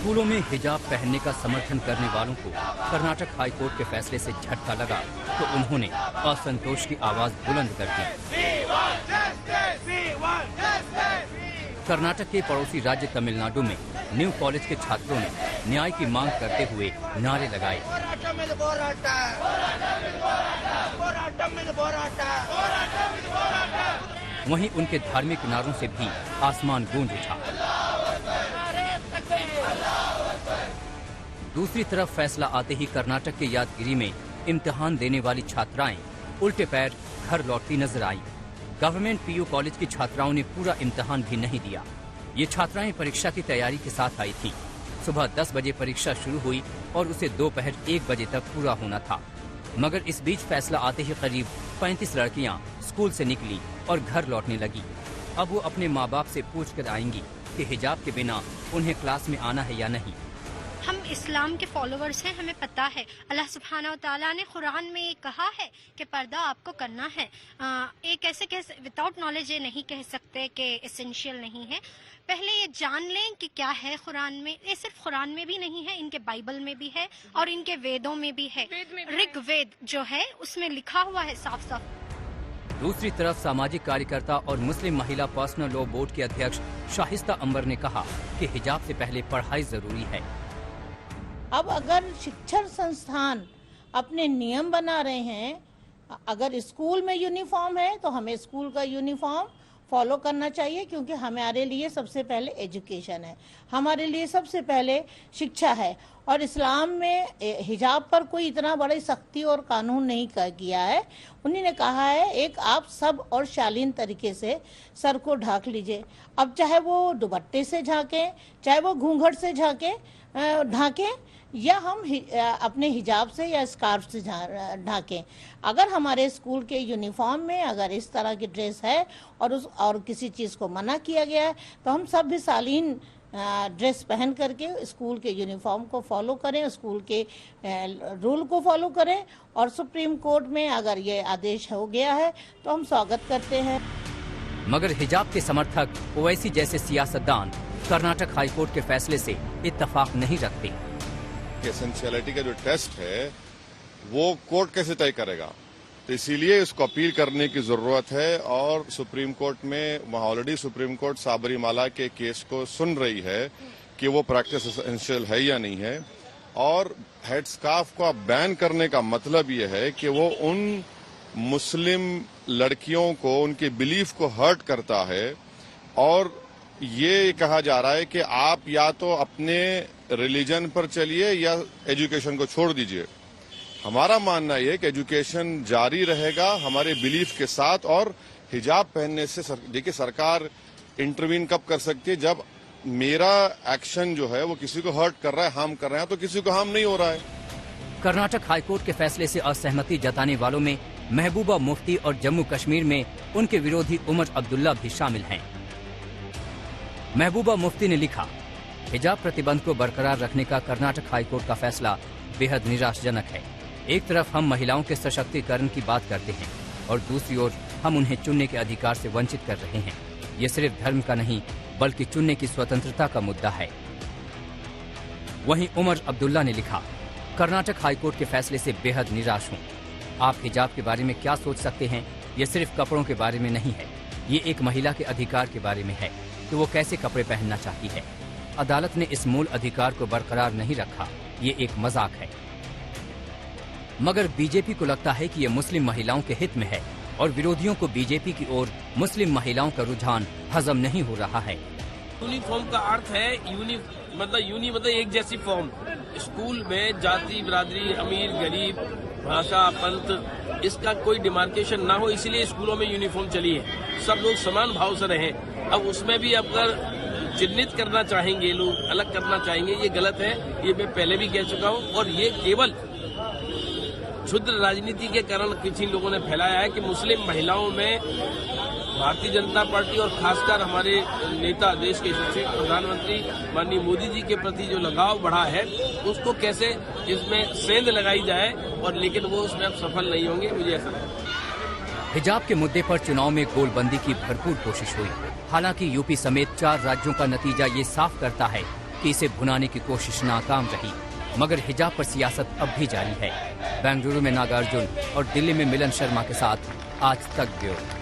स्कूलों में हिजाब पहनने का समर्थन करने वालों को कर्नाटक हाई कोर्ट के फैसले से झटका लगा तो उन्होंने असंतोष की आवाज बुलंद कर दी। कर्नाटक के पड़ोसी राज्य तमिलनाडु में न्यू कॉलेज के छात्रों ने न्याय की मांग करते हुए नारे लगाए। वहीं उनके धार्मिक नारों से भी आसमान गूंज उठा। दूसरी तरफ फैसला आते ही कर्नाटक के यादगिरी में इम्तिहान देने वाली छात्राएं उल्टे पैर घर लौटती नजर आई। गवर्नमेंट पीयू कॉलेज की छात्राओं ने पूरा इम्तिहान भी नहीं दिया। ये छात्राएं परीक्षा की तैयारी के साथ आई थी। सुबह 10 बजे परीक्षा शुरू हुई और उसे दोपहर 1 बजे तक पूरा होना था। मगर इस बीच फैसला आते ही करीब 35 लड़कियां स्कूल से निकली और घर लौटने लगी। अब वो अपने माँ बाप से पूछ कर आएंगी कि हिजाब के बिना उन्हें क्लास में आना है या नहीं। हम इस्लाम के फॉलोअर्स हैं, हमें पता है अल्लाह सुब्हाना व तआला ने कुरान में ये कहा है कि पर्दा आपको करना है। एक ऐसे विदाउट नॉलेज ये नहीं कह सकते कि एसेंशियल नहीं है। पहले ये जान लें कि क्या है कुरान में। ये सिर्फ कुरान में भी नहीं है, इनके बाइबल में भी है और इनके वेदों में भी है। ऋग्वेद जो है उसमें लिखा हुआ है साफ साफ। दूसरी तरफ सामाजिक कार्यकर्ता और मुस्लिम महिला पर्सनल लॉ बोर्ड के अध्यक्ष शाहिस्ता अंबर ने कहा कि हिजाब से पहले पढ़ाई जरूरी है। अब अगर शिक्षण संस्थान अपने नियम बना रहे हैं, अगर स्कूल में यूनिफॉर्म है तो हमें स्कूल का यूनिफॉर्म फॉलो करना चाहिए, क्योंकि हमारे लिए सबसे पहले एजुकेशन है, हमारे लिए सबसे पहले शिक्षा है। और इस्लाम में हिजाब पर कोई इतना बड़ी सख्ती और कानून नहीं किया है। उन्हीं ने कहा है एक आप सब और शालीन तरीके से सर को ढाक लीजिए। अब चाहे वो दुपट्टे से झांकें, चाहे वो घूंघट से ढाकें या हम अपने हिजाब से या स्कार्फ से ढाकें। अगर हमारे स्कूल के यूनिफॉर्म में अगर इस तरह की ड्रेस है और किसी चीज़ को मना किया गया है तो हम सब भी शालीन ड्रेस पहन करके स्कूल के यूनिफॉर्म को फॉलो करें, स्कूल के रूल को फॉलो करें। और सुप्रीम कोर्ट में अगर ये आदेश हो गया है तो हम स्वागत करते हैं। मगर हिजाब के समर्थक ओवैसी जैसे सियासतदान कर्नाटक हाई कोर्ट के फैसले से इत्तेफाक नहीं रखते। एसेंशियलिटी का जो टेस्ट है वो कोर्ट कैसे तय करेगा, तो इसीलिए इसको अपील करने की जरूरत है। और सुप्रीम कोर्ट में वहाँ ऑलरेडी सुप्रीम कोर्ट साबरीमाला के केस को सुन रही है कि वो प्रैक्टिस एसेंशियल है या नहीं है। और हेड स्कार्फ को बैन करने का मतलब ये है कि वो उन मुस्लिम लड़कियों को उनके बिलीफ को हर्ट करता है। और ये कहा जा रहा है कि आप या तो अपने रिलीजन पर चलिए या एजुकेशन को छोड़ दीजिए। हमारा मानना यह है कि एजुकेशन जारी रहेगा हमारे बिलीफ के साथ। और हिजाब पहनने से देखिए सरकार इंटरवीन कब कर सकती है, जब मेरा एक्शन जो है वो किसी को हर्ट कर रहा है, हार्म कर रहा है, तो किसी को हार्म नहीं हो रहा है। कर्नाटक हाईकोर्ट के फैसले से असहमति जताने वालों में महबूबा मुफ्ती और जम्मू कश्मीर में उनके विरोधी उमर अब्दुल्ला भी शामिल हैं। महबूबा मुफ्ती ने लिखा, हिजाब प्रतिबंध को बरकरार रखने का कर्नाटक हाईकोर्ट का फैसला बेहद निराशाजनक है। एक तरफ हम महिलाओं के सशक्तिकरण की बात करते हैं और दूसरी ओर हम उन्हें चुनने के अधिकार से वंचित कर रहे हैं। ये सिर्फ धर्म का नहीं बल्कि चुनने की स्वतंत्रता का मुद्दा है। वहीं उमर अब्दुल्ला ने लिखा, कर्नाटक हाईकोर्ट के फैसले से बेहद निराश हूँ। आप हिजाब के बारे में क्या सोच सकते हैं? ये सिर्फ कपड़ों के बारे में नहीं है, ये एक महिला के अधिकार के बारे में है कि वो कैसे कपड़े पहनना चाहती है। अदालत ने इस मूल अधिकार को बरकरार नहीं रखा, ये एक मजाक है। मगर बीजेपी को लगता है कि ये मुस्लिम महिलाओं के हित में है और विरोधियों को बीजेपी की ओर मुस्लिम महिलाओं का रुझान हजम नहीं हो रहा है। यूनिफॉर्म का अर्थ है मतलब एक जैसी फॉर्म। स्कूल में जाति बिरादरी, अमीर गरीब, भाषा पंथ, इसका कोई डिमार्केशन ना हो, इसीलिए स्कूलों में यूनिफॉर्म चली है। सब लोग समान भाव से रहें। अब उसमें भी अगर चिन्हित करना चाहेंगे लोग, अलग करना चाहेंगे, ये गलत है। ये मैं पहले भी कह चुका हूँ। और ये केवल क्षुद्र राजनीति के कारण किसी लोगों ने फैलाया है कि मुस्लिम महिलाओं में भारतीय जनता पार्टी और खासकर हमारे नेता, देश के यशस्वी प्रधानमंत्री माननीय मोदी जी के प्रति जो लगाव बढ़ा है, उसको कैसे इसमें सेंध लगाई जाए। और लेकिन वो उसमें अब सफल नहीं होंगे, मुझे ऐसा लगता है। हिजाब के मुद्दे पर चुनाव में गोलबंदी की भरपूर कोशिश हुई। हालांकि यूपी समेत 4 राज्यों का नतीजा ये साफ करता है कि इसे भुनाने की कोशिश नाकाम रही, मगर हिजाब पर सियासत अब भी जारी है। बेंगलुरु में नागार्जुन और दिल्ली में मिलन शर्मा के साथ आज तक ब्यूरो।